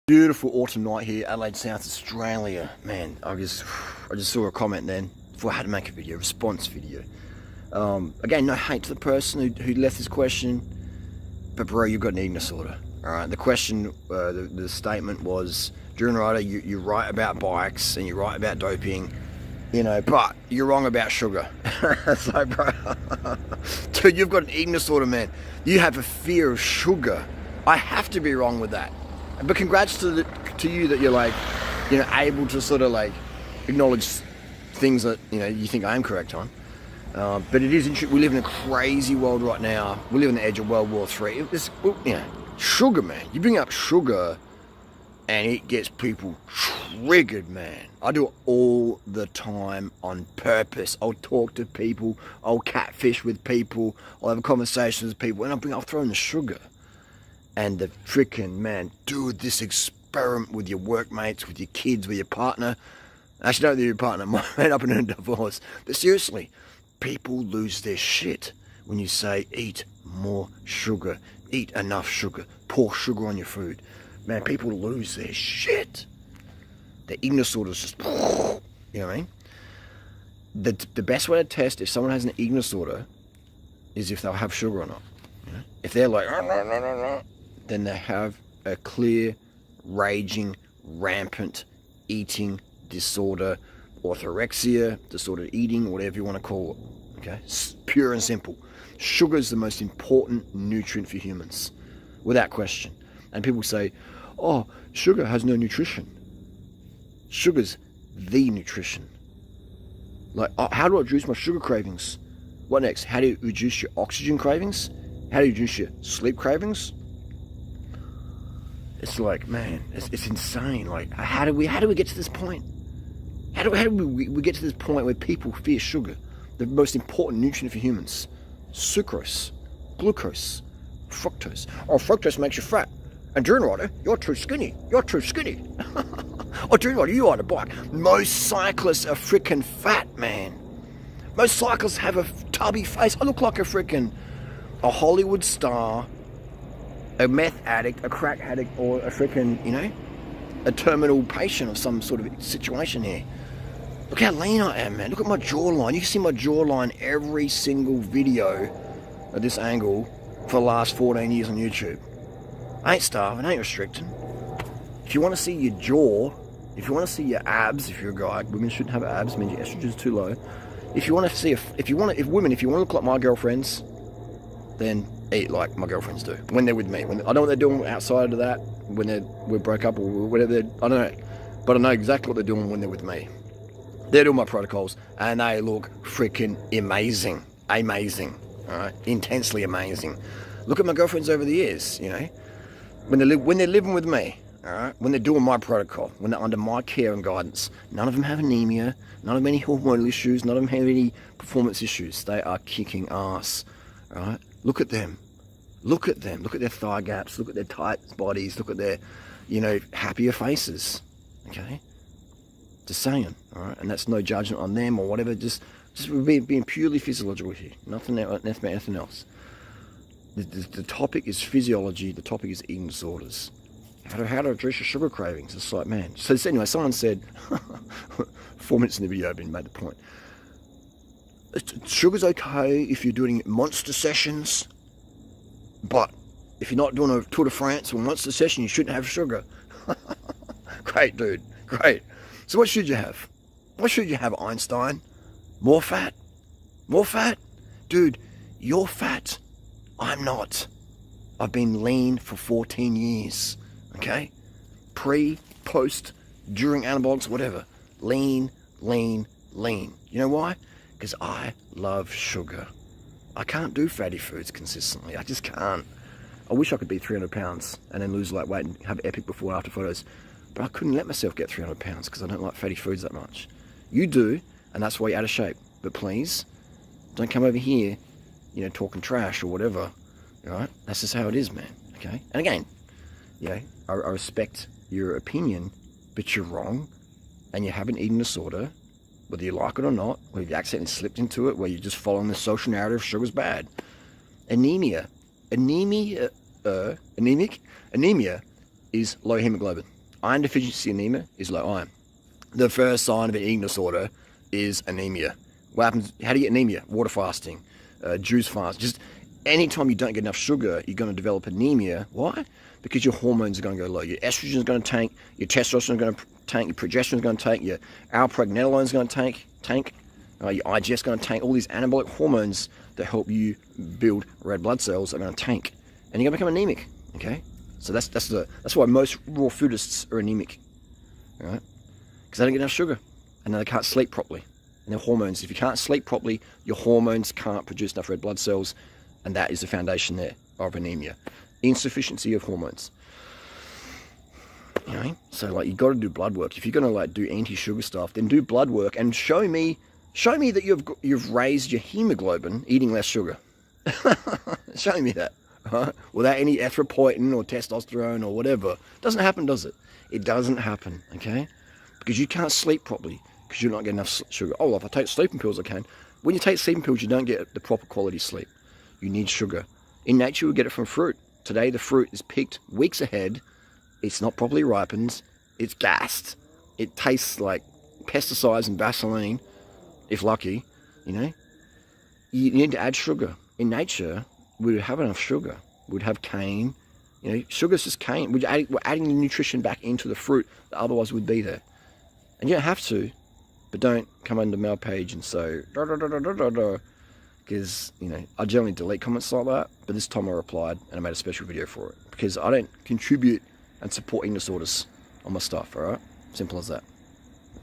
Beautiful autumn night here, Adelaide, South Australia. Man, I just saw a comment then before I had to make a video, a response video. Again, no hate to the person who left this question, but bro, you've got an eating disorder. All right. The question, the statement was, Durianrider, you write about bikes and you write about doping, you know, but you're wrong about sugar. So, bro, dude, you've got an eating disorder, man. You have a fear of sugar. I have to be wrong with that. But congrats to you that you're like, you know, able to sort of like acknowledge things that, you know, you think I am correct on. But it is interesting. We live in a crazy world right now. We live on the edge of World War III. Sugar, man. You bring up sugar and it gets people triggered, man. I do it all the time on purpose. I'll talk to people. I'll catfish with people. I'll have a conversation with people. And I'll throw in the sugar. And the freaking, man, do this experiment with your workmates, with your kids, with your partner. Actually, don't do your partner, might end up in a divorce. But seriously, people lose their shit when you say, eat more sugar, eat enough sugar, pour sugar on your food. Man, people lose their shit. The eating disorder is just, you know what I mean? The best way to test if someone has an eating disorder is if they'll have sugar or not. You know? If they're like, then they have a clear, raging, rampant eating disorder, orthorexia, disordered eating, whatever you want to call it. Okay, pure and simple. Sugar is the most important nutrient for humans, without question. And people say, oh, sugar has no nutrition. Sugar's the nutrition. Like, oh, how do I reduce my sugar cravings? What next? How do you reduce your oxygen cravings? How do you reduce your sleep cravings? It's like, man, it's insane. Like, how do we get to this point? How do we get to this point where people fear sugar, the most important nutrient for humans? Sucrose, glucose, fructose. Oh, fructose makes you fat. And Durianrider, you're too skinny. You're too skinny. Oh, Durianrider, you ride a bike. Most cyclists are freaking fat, man. Most cyclists have a tubby face. I look like a Hollywood star, a meth addict, a crack addict, or a freaking, you know, a terminal patient of some sort of situation here. Look how lean I am, man. Look at my jawline. You can see my jawline every single video at this angle for the last 14 years on YouTube. I ain't starving, I ain't restricting. If you want to see your jaw, if you want to see your abs, if you're a guy, women shouldn't have abs, means your estrogen's too low. If you want to see, if you want to look like my girlfriends, then eat like my girlfriends do when they're with me. I don't know what they're doing outside of that, when we broke up or whatever. I don't know, but I know exactly what they're doing when they're with me. They're doing my protocols, and they look freaking amazing, all right, intensely amazing. Look at my girlfriends over the years, you know, when they're living with me, all right, when they're doing my protocol, when they're under my care and guidance. None of them have anemia, none of them have any hormonal issues, none of them have any performance issues. They are kicking ass, all right. Look at them. Look at them. Look at their thigh gaps. Look at their tight bodies. Look at their, you know, happier faces. Okay? Just saying. All right? And that's no judgment on them or whatever. Just being purely physiological here. Nothing else. The topic is physiology. The topic is eating disorders. How to address your sugar cravings. It's like, man. So anyway, someone said, 4 minutes in the video, I've been made the point. Sugar's okay if you're doing monster sessions, but if you're not doing a Tour de France or monster session, you shouldn't have sugar. Great, dude. Great. So what should you have? What should you have, Einstein? More fat? More fat? Dude, you're fat. I'm not. I've been lean for 14 years. Okay? Pre, post, during antibiotics, whatever. Lean, lean, lean. You know why? Because I love sugar. I can't do fatty foods consistently. I just can't. I wish I could be 300 pounds and then lose like weight and have epic before and after photos. But I couldn't let myself get 300 pounds because I don't like fatty foods that much. You do, and that's why you're out of shape. But please, don't come over here, you know, talking trash or whatever. All right? That's just how it is, man. Okay? And again, you know, I respect your opinion, but you're wrong, and you have an eating disorder, whether you like it or not, whether you accidentally slipped into it, where you're just following the social narrative, sugar's bad. Anemia is low hemoglobin. Iron deficiency anemia is low iron. The first sign of an eating disorder is anemia. What happens? How do you get anemia? Water fasting, juice fast. Just anytime you don't get enough sugar, you're going to develop anemia. Why? Because your hormones are going to go low. Your estrogen is going to tank. Your testosterone is going to tank. Your progesterone is going to tank. Your alpregnenolone is going to tank. Your IGF is going to tank. All these anabolic hormones that help you build red blood cells are going to tank, and you're going to become anemic. Okay, so that's why most raw foodists are anemic, right? Because they don't get enough sugar, and then they can't sleep properly. And their hormones, if you can't sleep properly, your hormones can't produce enough red blood cells, and that is the foundation there of anemia. Insufficiency of hormones. You know, so like you got to do blood work. If you're going to like do anti-sugar stuff, then do blood work and show me that you've raised your hemoglobin eating less sugar. Show me that, right? Without any erythropoietin or testosterone or whatever. It doesn't happen, does it? It doesn't happen, okay? Because you can't sleep properly because you're not getting enough sugar. Oh, well, if I take sleeping pills, I can. When you take sleeping pills, you don't get the proper quality sleep. You need sugar. In nature, we get it from fruit. Today, the fruit is picked weeks ahead. It's not properly ripened. It's gassed. It tastes like pesticides and Vaseline, if lucky, you know. You need to add sugar. In nature, we would have enough sugar. We'd have cane. You know, sugar's just cane. We're adding the nutrition back into the fruit that otherwise would be there. And you don't have to, but don't come under mail page and say, because, you know, I generally delete comments like that, but this time I replied and I made a special video for it because I don't contribute and support eating disorders on my stuff, alright? Simple as that.